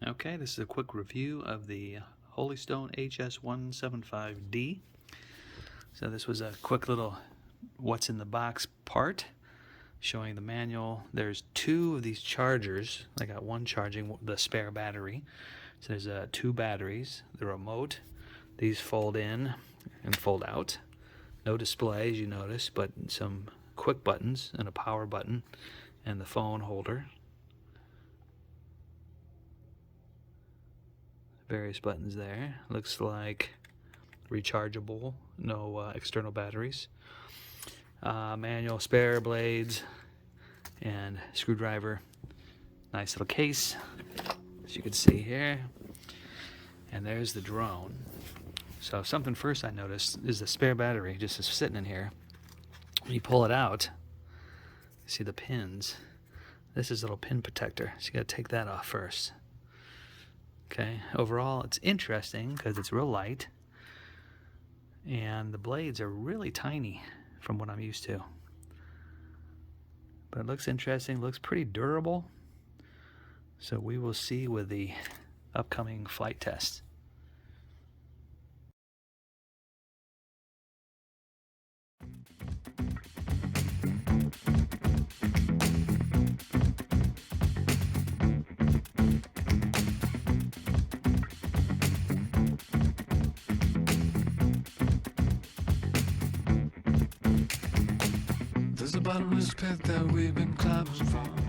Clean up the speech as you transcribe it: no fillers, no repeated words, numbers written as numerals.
Okay, this is a quick review of the HOLYSTONE HS175D. So this was a quick little what's in the box part, showing the manual. There's two of these chargers. I got one charging the spare battery. So there's two batteries, the remote. These fold in and fold out. No display, as you notice, but some quick buttons and a power button and the phone holder. Various buttons there. Looks like rechargeable, no external batteries. Manual, spare blades, and screwdriver. Nice little case, as you can see here. And there's the drone. So something first I noticed is the spare battery just is sitting in here. When you pull it out, you see the pins. This is a little pin protector, so you gotta take that off first. Okay, overall it's interesting because it's real light and the blades are really tiny from what I'm used to. But it looks interesting, looks pretty durable. So we will see with the upcoming flight test. There's a bottomless pit that we've been climbing for.